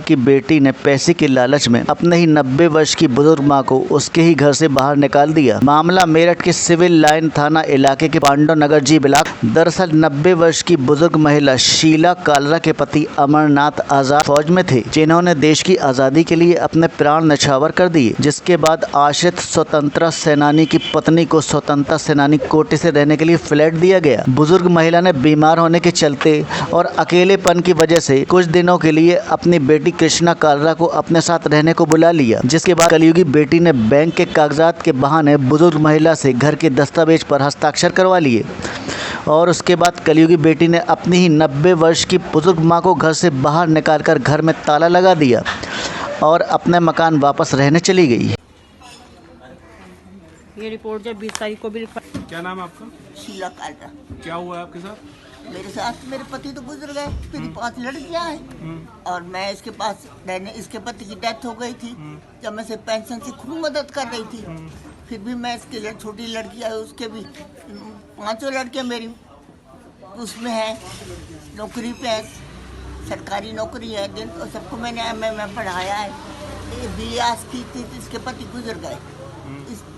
की बेटी ने पैसे के लालच में अपने ही 90 वर्ष की बुजुर्ग मां को उसके ही घर से बाहर निकाल दिया। मामला मेरठ के सिविल लाइन थाना इलाके के पांडव नगर जी ब्लॉक। दरअसल 90 वर्ष की बुजुर्ग महिला शीला कालरा के पति अमरनाथ आजाद फौज में थे, जिन्होंने देश की आजादी के लिए अपने प्राण न्यौछावर कर दिए। जिसके बाद आश्रित स्वतंत्रता सेनानी की पत्नी को स्वतंत्रता सेनानी कोटे से रहने के लिए फ्लैट दिया गया। बुजुर्ग महिला ने बीमार होने के चलते और अकेलेपन की वजह से कुछ दिनों के लिए अपनी बेटी कृष्णा कालरा को अपने साथ रहने को बुला लिया। जिसके बाद कलयुगी बेटी ने बैंक के कागजात के बहाने बुजुर्ग महिला से घर के दस्तावेज पर हस्ताक्षर करवा लिए और उसके बाद कलयुगी बेटी ने अपनी ही 90 वर्ष की बुजुर्ग मां को घर से बाहर निकालकर घर में ताला लगा दिया और अपने मकान वापस रहने चली गई। ये रिपोर्ट जब 20 तारीख को भी क्या नाम है आपका? शीला कालरा। क्या हुआ है आपके साथ? मेरे साथ मेरे पति तो गुजर गए, मेरी 5 लड़कियां हैं और मैं इसके पास रहने, इसके पति की डेथ हो गई थी जब मैं से पेंशन से खूब मदद कर रही थी। फिर भी मैं इसके लिए छोटी लड़कियां है, उसके भी 5 लड़कियां मेरी उसमें है, नौकरी पे है, सरकारी नौकरी है दिन, और सबको मैंने मैं पढ़ाया है। BAS की थी, इसके पति गुजर गए।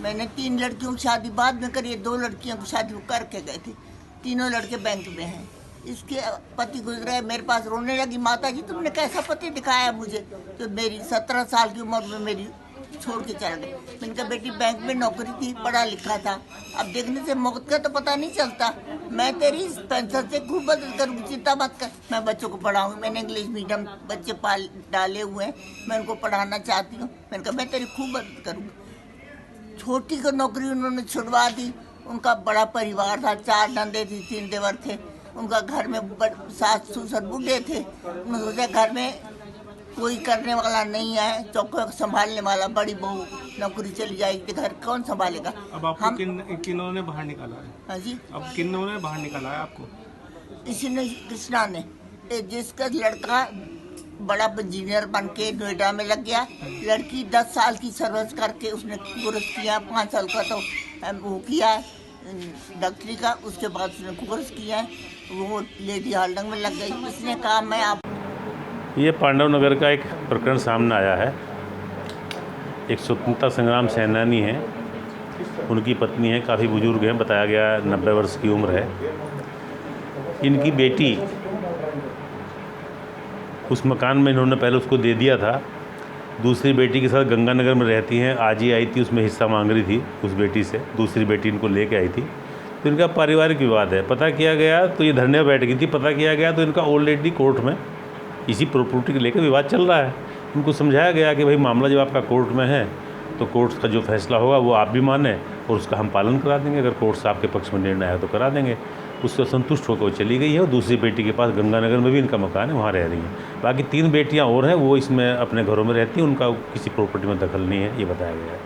मैंने 3 लड़कियों की शादी बाद में करी, 2 लड़कियों की शादी करके गए थे। तीनों लड़के बैंक में हैं। इसके पति गुजरे, मेरे पास रोने लगी, माता जी तुमने कैसा पति दिखाया मुझे, तो मेरी 17 साल की उम्र में मेरी छोड़ के चल गई। मैंने कहा बेटी बैंक में नौकरी थी, पढ़ा लिखा था, अब देखने से मौत का तो पता नहीं चलता, मैं तेरी पेंशन से खूब मदद करूँगी, चिंता मत कर, मैं बच्चों को पढ़ाऊँगी। मैंने इंग्लिश मीडियम बच्चे पाल डाले हुए हैं, मैं उनको पढ़ाना चाहती हूँ। मैंने कहा मैं तेरी खूब मदद करूँगी। छोटी को नौकरी उन्होंने छुड़वा दी। उनका बड़ा परिवार था, 4 नंदे थी, 3 देवर थे, उनका घर में सास ससुर बूढ़े थे। उन्होंने सोचा घर में कोई करने वाला नहीं है, चौको संभालने वाला, बड़ी बहू नौकरी चली जाएगी, घर कौन संभालेगा। अब आपको किन्हों ने बाहर निकाला है? हाँ जी, अब किन्हों ने बाहर निकाला है आपको? इसी ने, कृष्णा ने, जिसका लड़का बड़ा इंजीनियर बन के नोएडा में लग गया, लड़की 10 साल की सर्विस करके उसने कोर्स किया, 5 साल का तो वो किया है डॉक्टरी का, उसके बाद उसने कोर्स किया है, वो लेडी हॉल्डिंग में लग गई। उसने कहा मैं आप। ये पांडव नगर का एक प्रकरण सामने आया है। एक स्वतंत्रता संग्राम सेनानी है, उनकी पत्नी है, काफ़ी बुजुर्ग हैं, बताया गया 90 वर्ष की उम्र है। इनकी बेटी उस मकान में इन्होंने पहले उसको दे दिया था, दूसरी बेटी के साथ गंगानगर में रहती हैं। आज ही आई थी, उसमें हिस्सा मांग रही थी उस बेटी से, दूसरी बेटी इनको लेके आई थी। तो इनका पारिवारिक विवाद है, पता किया गया तो ये धरने में बैठ गई थी। पता किया गया तो इनका ऑलरेडी कोर्ट में इसी प्रॉपर्टी को लेकर विवाद चल रहा है। उनको समझाया गया कि भाई मामला जब आपका कोर्ट में है तो कोर्ट का जो फैसला होगा वो आप भी माने और उसका हम पालन करा देंगे, अगर कोर्ट से आपके पक्ष में निर्णय आया तो करा देंगे। उससे संतुष्ट होकर वो चली गई है और दूसरी बेटी के पास गंगानगर में भी इनका मकान है, वहाँ रह रही हैं। बाकी 3 बेटियाँ और हैं, वो इसमें अपने घरों में रहती हैं, उनका किसी प्रॉपर्टी में दखल नहीं है, ये बताया गया है।